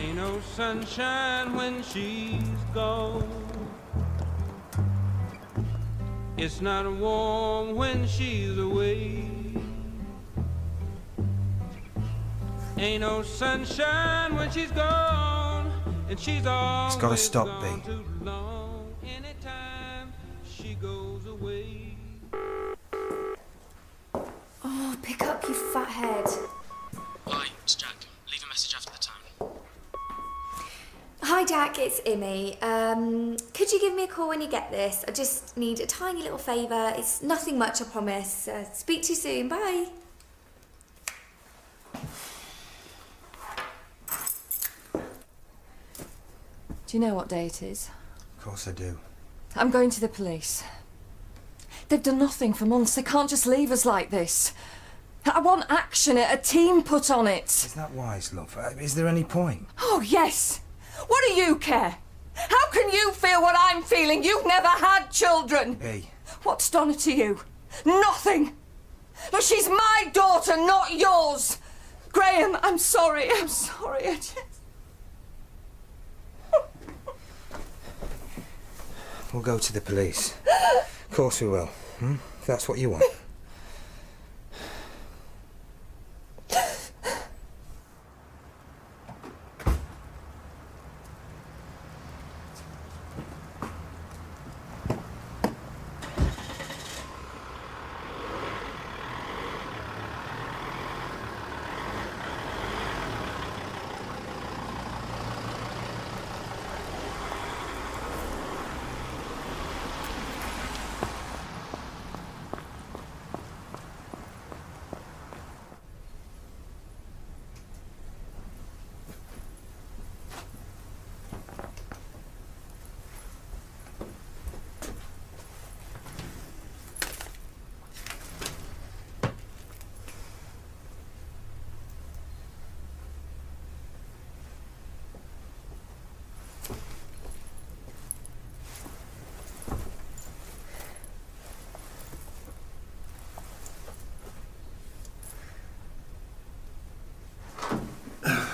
Ain't no sunshine when she's gone. It's not warm when she's away. Ain't no sunshine when she's gone, and she's always It's gotta stop, gone B. too long. Anytime she goes away. Oh, pick up, you fathead. Hi, it's Jack. Leave a message after the tone. Hi, Jack, it's Imi. Could you give me a call when you get this? I just need a tiny little favour. It's nothing much, I promise. Speak to you soon. Bye. Do you know what day it is? Of course I do. I'm going to the police. They've done nothing for months. They can't just leave us like this. I want action, a team put on it. Is that wise, love? Is there any point? Oh, yes. What do you care? How can you feel what I'm feeling? You've never had children. B. What's Donna to you? Nothing. Look, she's my daughter, not yours. Graham, I'm sorry. I'm sorry. I just... We'll go to the police. Of course we will. If that's what you want.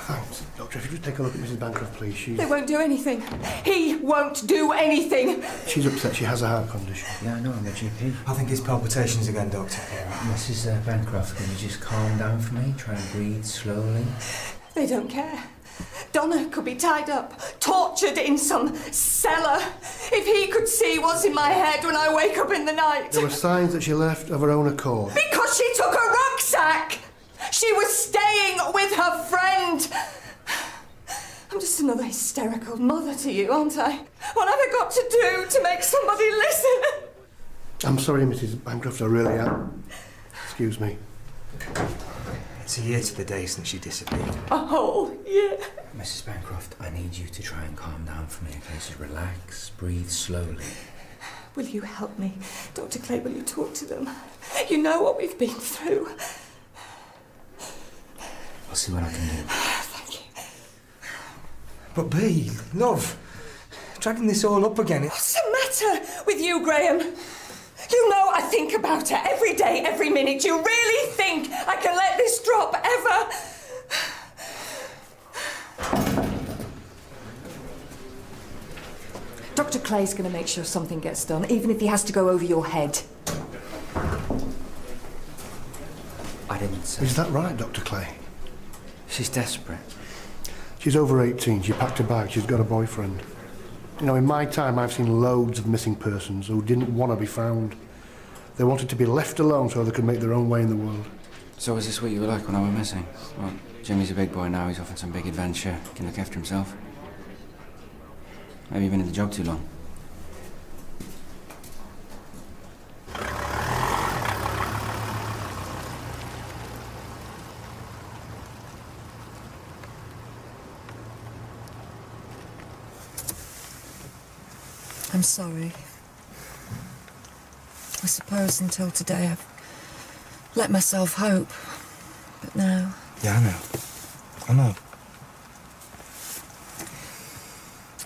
Thanks. Doctor, if you just take a look at Mrs. Bancroft, please. They won't do anything. He won't do anything. She's upset. She has a heart condition. Yeah, I know, I'm a GP. I think it's palpitations again, Doctor. Mrs. Bancroft, can you just calm down for me? Try and breathe slowly. They don't care. Donna could be tied up, tortured in some cellar. If he could see what's in my head when I wake up in the night. There were signs that she left of her own accord. Because she took a rucksack! She was staying with her friend. I'm just another hysterical mother to you, aren't I? What have I got to do to make somebody listen? I'm sorry, Mrs. Bancroft, I really am. Excuse me. It's a year to the day since she disappeared. Oh, yeah. Mrs. Bancroft, I need you to try and calm down for me, okay? So relax, breathe slowly. Will you help me? Dr. Clay, will you talk to them? You know what we've been through. I'll see what I can do. Thank you. But B, love, dragging this all up again... What's the matter with you, Graham? You know I think about it every day, every minute. You really think I can let this drop, ever? Dr. Clay's going to make sure something gets done, even if he has to go over your head. I didn't say... Is that right, Dr. Clay? She's desperate. She's over 18. She packed a bag. She's got a boyfriend. You know, in my time, I've seen loads of missing persons who didn't want to be found. They wanted to be left alone so they could make their own way in the world. So is this what you were like when I went missing? Well, Jimmy's a big boy now. He's off on some big adventure. He can look after himself. Maybe you've been in the job too long. I'm sorry. I suppose until today I've let myself hope. But now... Yeah, I know. I know.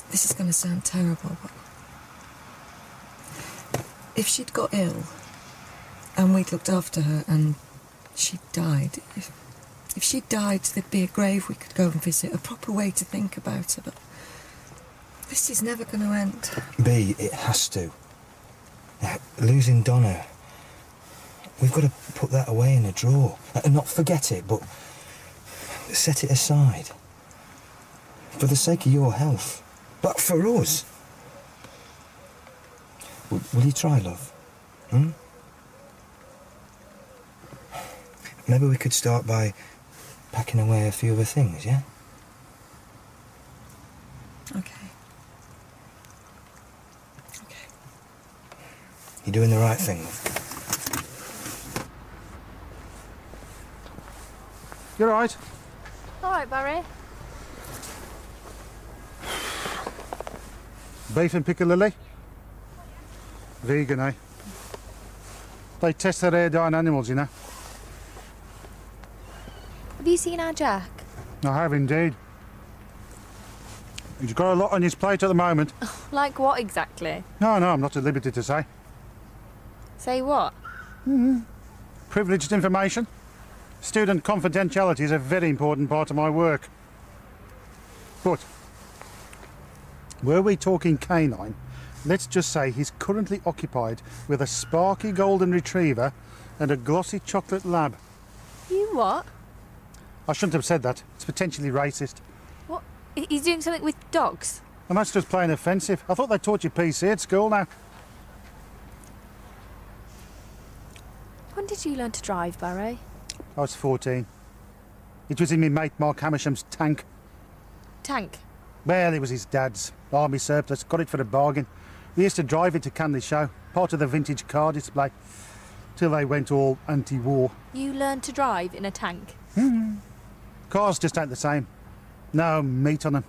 This is going to sound terrible, but... if she'd got ill, and we'd looked after her, and she died, If she died, there'd be a grave we could go and visit, a proper way to think about her, but this is never going to end. B, it has to. Losing Donna, we've got to put that away in a drawer. And not forget it, but set it aside. For the sake of your health. But for us. Will you try, love? Hmm? Maybe we could start by packing away a few other things, yeah? Okay. Okay. You're doing the right thing, love. You're all right. All right, Barry. Beef and piccalilli? Vegan, eh? They test their air dying animals, you know. Have you seen our Jack? I have indeed. He's got a lot on his plate at the moment. Like what exactly? No, I'm not at liberty to say. Say what? Privileged information. Student confidentiality is a very important part of my work. But, were we talking canine, let's just say he's currently occupied with a sparky golden retriever and a glossy chocolate lab. You what? I shouldn't have said that. It's potentially racist. What? He's doing something with dogs? And that's just plain offensive. I thought they taught you PC at school now. When did you learn to drive, Barry? I was 14. It was in my mate Mark Hamersham's tank. Tank? Well, it was his dad's. Army surplus. Got it for a bargain. We used to drive it to Canley Show, part of the vintage car display, till they went all anti-war. You learned to drive in a tank? Cars just ain't the same. No meat on them.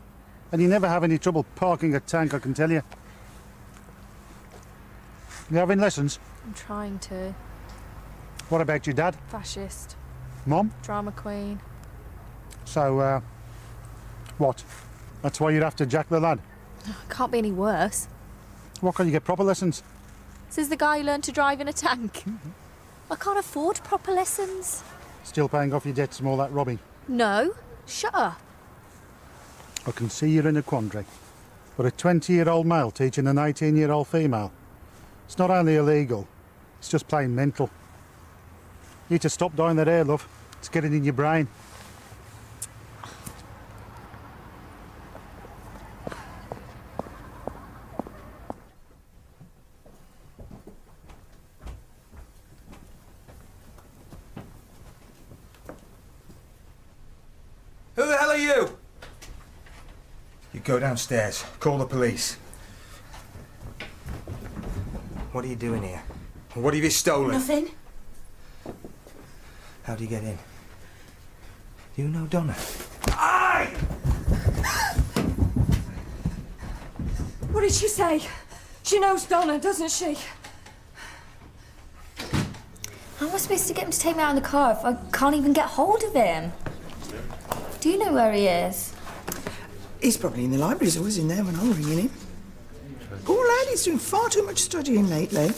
And you never have any trouble parking a tank, I can tell you. You having lessons? I'm trying to. What about your dad? Fascist. Mom? Drama queen. So, what? That's why you're after Jack the lad? Can't be any worse. What, can you get proper lessons? Says the guy who learned to drive in a tank. I can't afford proper lessons. Still paying off your debts from all that robbing? No. Shut up. I can see you're in a quandary. But a 20-year-old male teaching an 18-year-old female, it's not only illegal, it's just plain mental. You need to stop dyeing that hair, love. It's getting in your brain. Who the hell are you? You go downstairs. Call the police. What are you doing here? What have you stolen? Nothing. How do you get in? Do you know Donna? Aye! What did she say? She knows Donna, doesn't she? How am I supposed to get him to take me out in the car if I can't even get hold of him? Do you know where he is? He's probably in the library, so he's in there when I'm ringing him. Poor lad, he's doing far too much studying lately.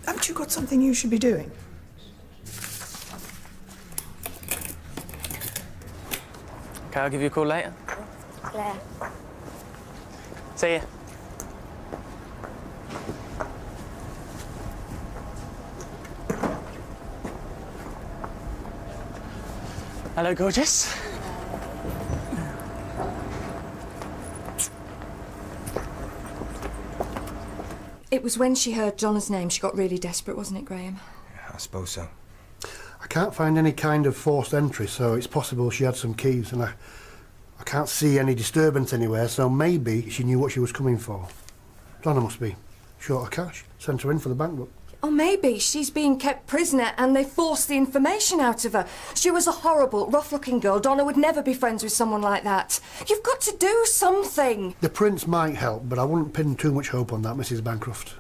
Haven't you got something you should be doing? Okay, I'll give you a call later. Claire. See ya. Hello, gorgeous. It was when she heard Donna's name she got really desperate, wasn't it, Graham? Yeah, I suppose so. I can't find any kind of forced entry, so it's possible she had some keys, and I can't see any disturbance anywhere, so maybe she knew what she was coming for. Donna must be short of cash. Sent her in for the bank book. Or maybe she's being kept prisoner and they forced the information out of her. She was a horrible, rough-looking girl. Donna would never be friends with someone like that. You've got to do something. The prints might help, but I wouldn't pin too much hope on that, Mrs. Bancroft.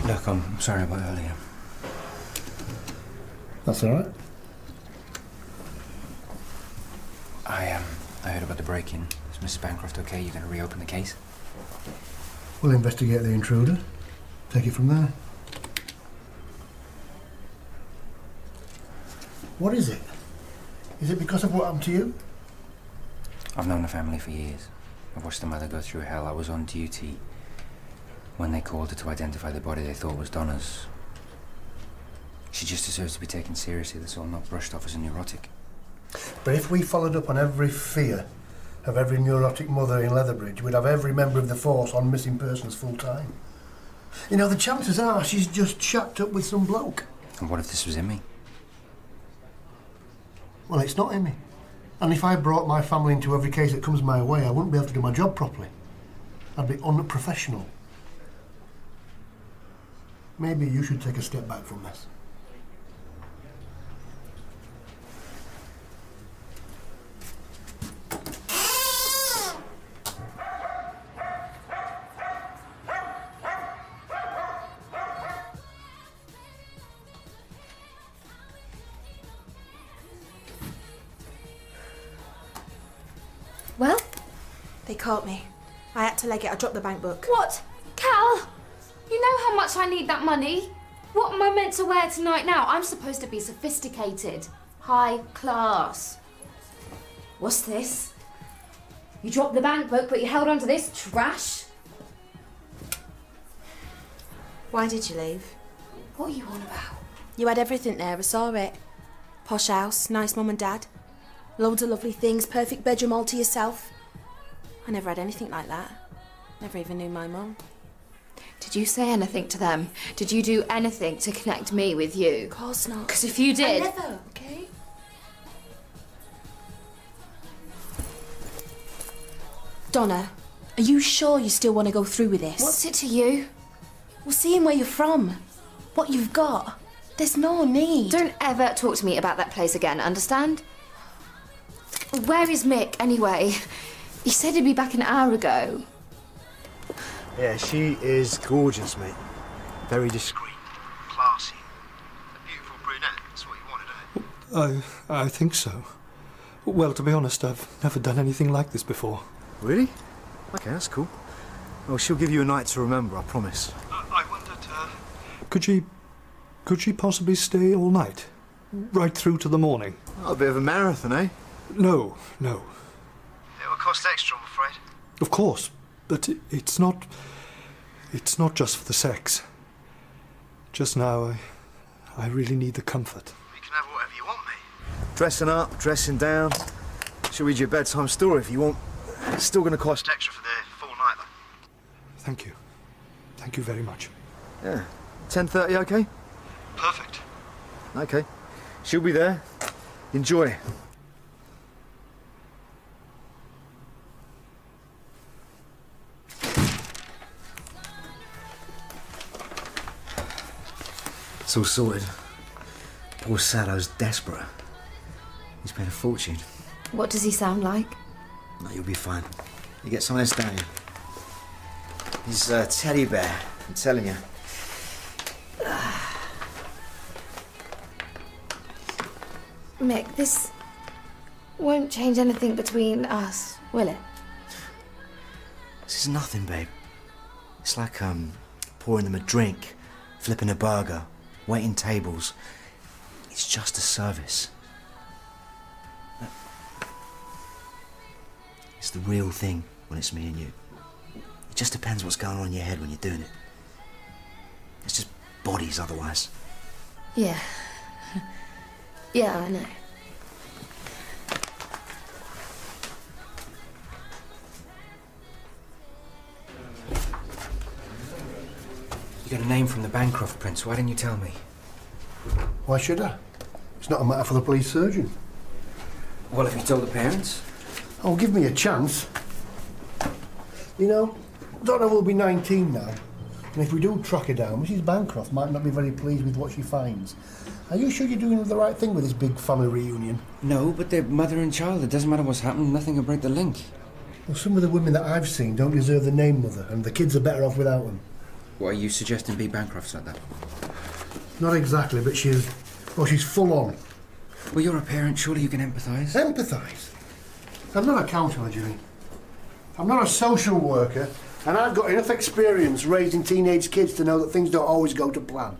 Look, I'm sorry about earlier. That's all right. I heard about the break-in. Is Mrs. Bancroft okay? You're going to reopen the case? We'll investigate the intruder. Take it from there. What is it? Is it because of what happened to you? I've known the family for years. I've watched the mother go through hell. I was on duty when they called her to identify the body they thought was Donna's. She just deserves to be taken seriously. That's all, not brushed off as a neurotic. But if we followed up on every fear of every neurotic mother in Leatherbridge, we'd have every member of the force on missing persons full time. You know, the chances are she's just shacked up with some bloke. And what if this was Imi? Well, it's not Imi. And if I brought my family into every case that comes my way, I wouldn't be able to do my job properly. I'd be unprofessional. Maybe you should take a step back from this. Well? They caught me. I had to leg it. I dropped the bank book. What? Cal? You know how much I need that money? What am I meant to wear tonight now? I'm supposed to be sophisticated. High class. What's this? You dropped the bank book, but you held on to this trash? Why did you leave? What are you on about? You had everything there. I saw it. Posh house, nice mum and dad. Loads of lovely things, perfect bedroom all to yourself. I never had anything like that. Never even knew my mum. Did you say anything to them? Did you do anything to connect me with you? Of course not. Because if you did... I never, okay? Donna, are you sure you still want to go through with this? What's it to you? Well, seeing where you're from, what you've got, there's no need. Don't ever talk to me about that place again, understand? Where is Mick, anyway? He said he'd be back an hour ago. Yeah, she is gorgeous, mate. Very discreet, classy. A beautiful brunette. That's what you wanted, isn't it? I think so. Well, to be honest, I've never done anything like this before. Really? Okay, that's cool. Well, she'll give you a night to remember, I promise. I wondered, could she possibly stay all night? Right through to the morning? Oh, a bit of a marathon, eh? No. It will cost extra, I'm afraid. Of course, but it's not just for the sex. Just now, I really need the comfort. You can have whatever you want, mate. Dressing up, dressing down. She'll read you a bedtime story if you want. It's still going to cost extra for the full night, though. Thank you. Thank you very much. Yeah. 10:30, okay? Perfect. Okay. She'll be there. Enjoy. It's all sorted. Poor Saddo's desperate. He's paid a fortune. What does he sound like? No, you'll be fine. You get some of this, don't you? He's a teddy bear, I'm telling you. Mick, this won't change anything between us, will it? This is nothing, babe. It's like, pouring them a drink, flipping a burger, waiting tables. It's just a service. It's the real thing when it's me and you. It just depends what's going on in your head when you're doing it. It's just bodies otherwise. Yeah. Yeah, I know. You got a name from the Bancroft prince. Why didn't you tell me? Why should I? It's not a matter for the police surgeon. Well, if you told the parents? Oh, give me a chance. You know, Donna will be 19 now. And if we do track her down, Mrs. Bancroft might not be very pleased with what she finds. Are you sure you're doing the right thing with this big family reunion? No, but they're mother and child. It doesn't matter what's happened. Nothing will break the link. Well, some of the women that I've seen don't deserve the name mother, and the kids are better off without them. What, are you suggesting B. Bancroft's like that? Not exactly, but she's Well, she's full on. Well, you're a parent, surely you can empathise. Empathise? I'm not a counsellor, Jimmy. I'm not a social worker, and I've got enough experience raising teenage kids to know that things don't always go to plan.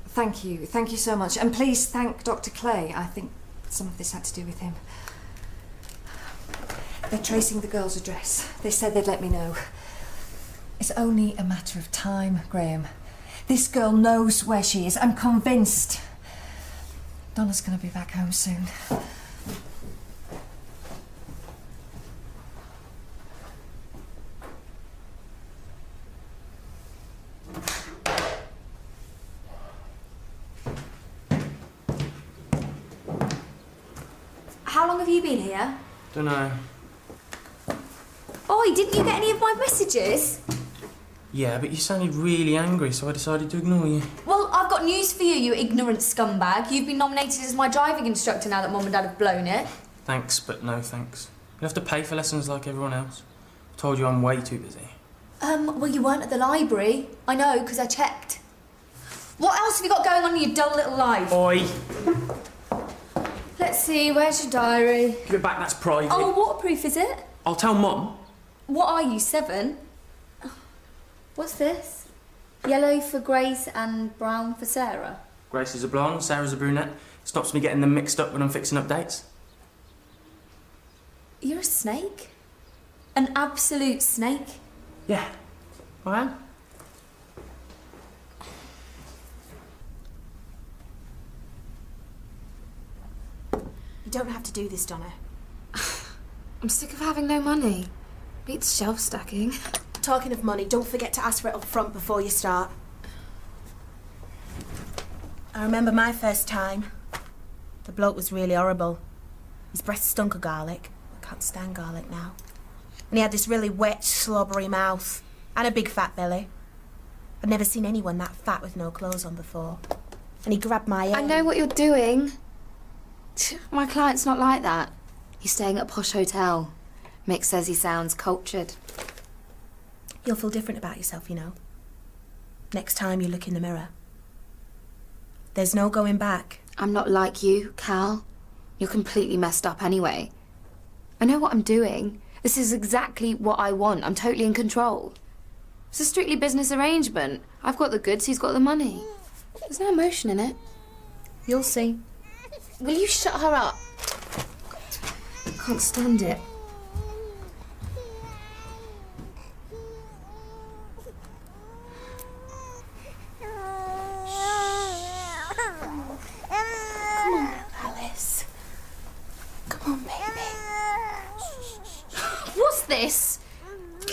Thank you so much. And please thank Dr. Clay. I think some of this had to do with him. They're tracing the girl's address. They said they'd let me know. It's only a matter of time, Graham. This girl knows where she is. I'm convinced. Donna's going to be back home soon. How long have you been here? Dunno. Oi, didn't you get any of my messages? Yeah, but you sounded really angry, so I decided to ignore you. Well, I've got news for you, you ignorant scumbag. You've been nominated as my driving instructor now that Mum and Dad have blown it. Thanks, but no thanks. You have to pay for lessons like everyone else. I told you I'm way too busy. Well, you weren't at the library. I know, because I checked. What else have you got going on in your dull little life? Oi! Let's see, where's your diary? Give it back, that's private. Oh, waterproof, is it? I'll tell Mum. What are you, 7? What's this? Yellow for Grace and brown for Sarah? Grace is a blonde, Sarah's a brunette. Stops me getting them mixed up when I'm fixing up dates. You're a snake? An absolute snake? Yeah, I am. You don't have to do this, Donna. I'm sick of having no money. Beats shelf stacking. Talking of money, don't forget to ask for it up front before you start. I remember my first time. The bloke was really horrible. His breath stunk of garlic. I can't stand garlic now. And he had this really wet, slobbery mouth. And a big fat belly. I'd never seen anyone that fat with no clothes on before. And he grabbed my hair. I know what you're doing. My client's not like that. He's staying at a posh hotel. Mick says he sounds cultured. You'll feel different about yourself, you know. Next time you look in the mirror. There's no going back. I'm not like you, Cal. You're completely messed up anyway. I know what I'm doing. This is exactly what I want. I'm totally in control. It's a strictly business arrangement. I've got the goods, he's got the money. There's no emotion in it. You'll see. Will you shut her up? I can't stand it. Come on, Alice. Come on, baby. What's this?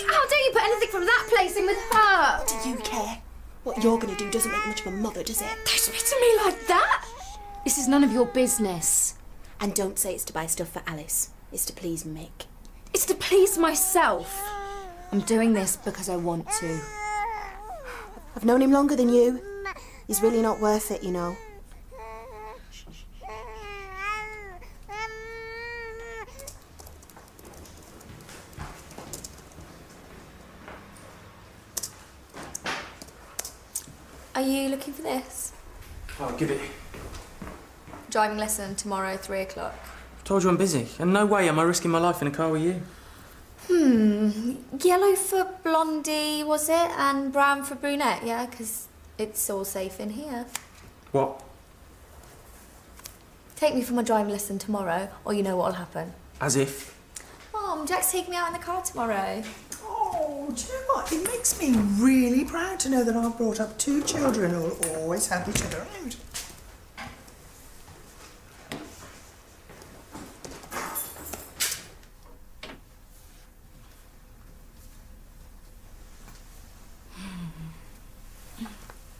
How dare you put anything from that place in with her? Do you care? What you're going to do doesn't make much of a mother, does it? Don't speak to me like that. This is none of your business. And don't say it's to buy stuff for Alice. It's to please Mick. It's to please myself. I'm doing this because I want to. I've known him longer than you. He's really not worth it, you know. Are you looking for this? Oh, give it. Driving lesson tomorrow, 3 o'clock. I told you I'm busy, and no way am I risking my life in a car with you. Yellow for blondie, was it? And brown for brunette, yeah? Because it's all safe in here. What? Take me for my driving lesson tomorrow, or you know what'll happen. As if. Mom, Jack's taking me out in the car tomorrow. Oh, do you know what? It makes me really proud to know that I've brought up 2 children who'll always have each other around.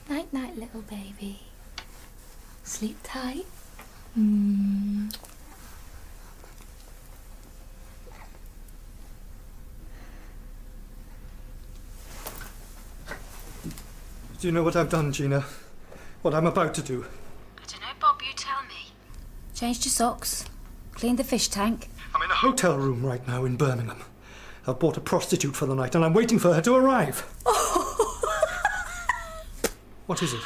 Night, night, little baby. Sleep tight. Do you know what I've done, Gina? What I'm about to do? I don't know, Bob, you tell me. Changed your socks. Cleaned the fish tank. I'm in a hotel room right now in Birmingham. I've bought a prostitute for the night and I'm waiting for her to arrive. What is it?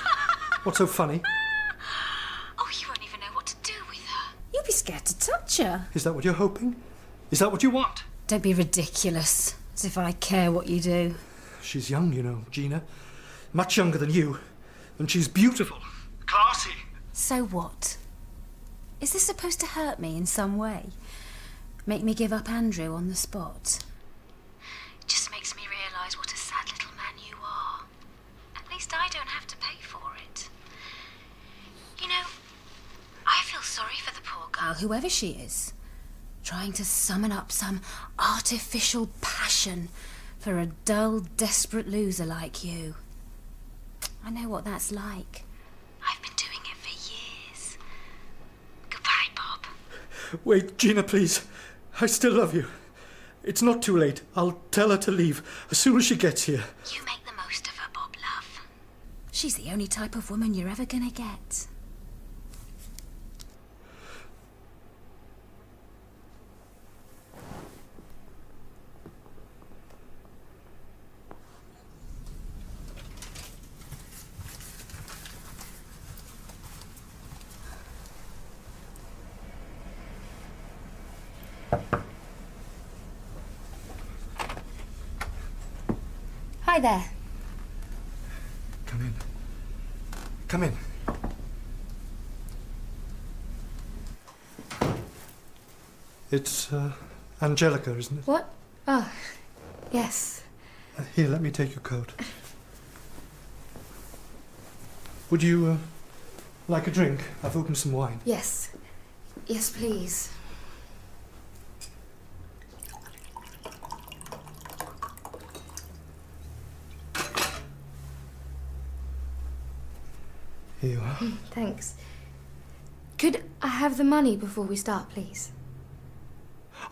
What's so funny? Oh, you won't even know what to do with her. You'll be scared to touch her. Is that what you're hoping? Is that what you want? Don't be ridiculous, as if I care what you do. She's young, you know, Gina. Much younger than you. And she's beautiful. Classy. So what? Is this supposed to hurt me in some way? Make me give up Andrew on the spot? It just makes me realise what a sad little man you are. At least I don't have to pay for it. You know, I feel sorry for the poor girl. Whoever she is, trying to summon up some artificial passion for a dull, desperate loser like you. I know what that's like. I've been doing it for years. Goodbye, Bob. Wait, Gina, please. I still love you. It's not too late. I'll tell her to leave as soon as she gets here. You make the most of her, Bob, love. She's the only type of woman you're ever gonna get. Hi there. Come in. Come in. It's, Angelica, isn't it? What? Oh, yes. Here, let me take your coat. Would you, like a drink? I've opened some wine. Yes. Yes, please. Here you are. Thanks. Could I have the money before we start, please?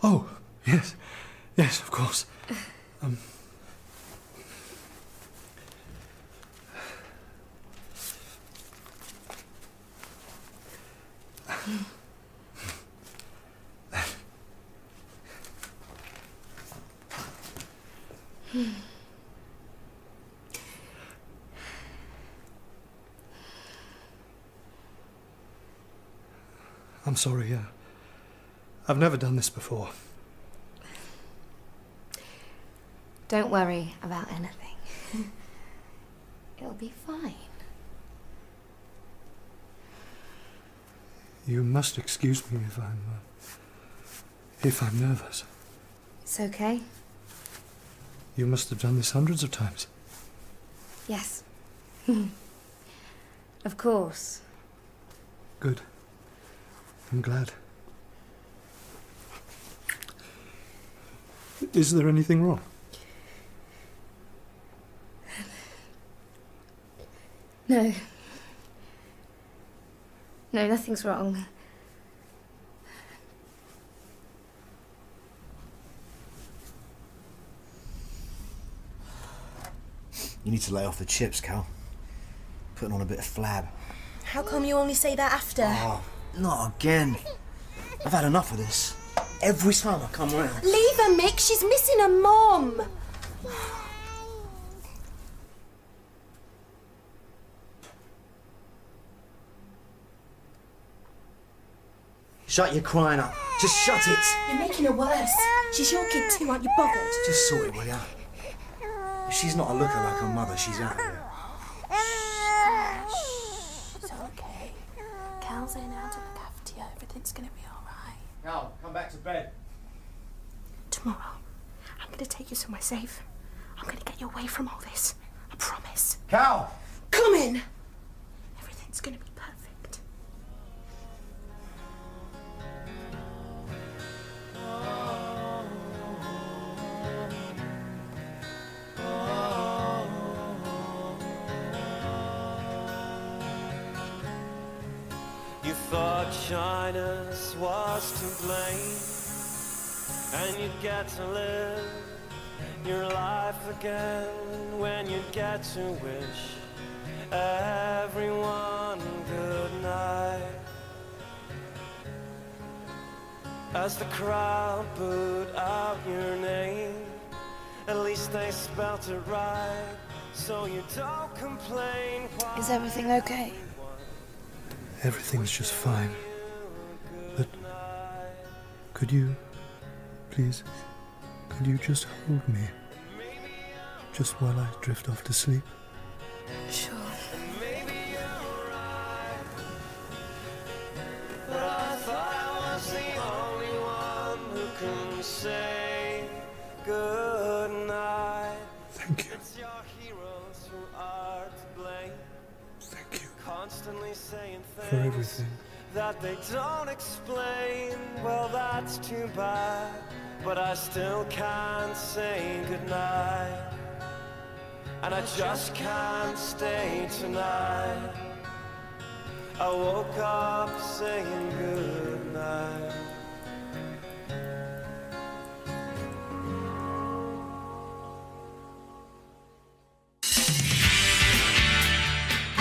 Oh, yes. Yes, of course. I'm sorry, I've never done this before. Don't worry about anything. It'll be fine. You must excuse me if I'm nervous. It's okay. You must have done this hundreds of times. Yes. Of course. Good. I'm glad. Is there anything wrong? No. No, nothing's wrong. You need to lay off the chips, Cal. Putting on a bit of flab. How come you only say that after? Oh, not again. I've had enough of this. Every time I come round. Leave her, Mick. She's missing her mum. Shut your crying up. Just shut it. You're making her worse. She's your kid too, aren't you bothered? Just sort it, will ya? If she's not a looker like her mother, she's out of here. It's okay. Cal's in out to look after you. Everything's gonna be alright. Cal, come back to bed. Tomorrow, I'm gonna take you somewhere safe. I'm gonna get you away from all this. I promise. Cal! Come in! Everything's gonna be perfect. You thought shyness was to blame, and you'd get to live your life again when you get to wish everyone good night. As the crowd booed out your name, at least they spelt it right. so you don't complain. Is everything okay? Everything's just fine. But could you, please, could you just hold me? Just while I drift off to sleep? Sure. But I thought I was the only one who can say good night. Thank you. It's your heroes who are to blame. Thank you. Constantly saying things for everything that they don't explain. Well, that's too bad, but I still can't say goodnight. And I just can't stay tonight. I woke up saying goodnight.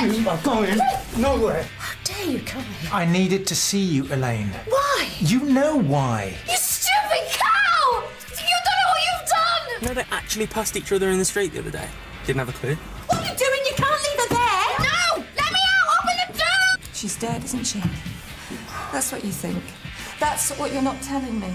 You are going nowhere. How dare you come here? I needed to see you, Elaine. Why? You know why. You stupid cow! You don't know what you've done! You know, they actually passed each other in the street the other day. Didn't have a clue. What are you doing? You can't leave her there! No! Let me out! Open the door! She's dead, isn't she? That's what you think. That's what you're not telling me.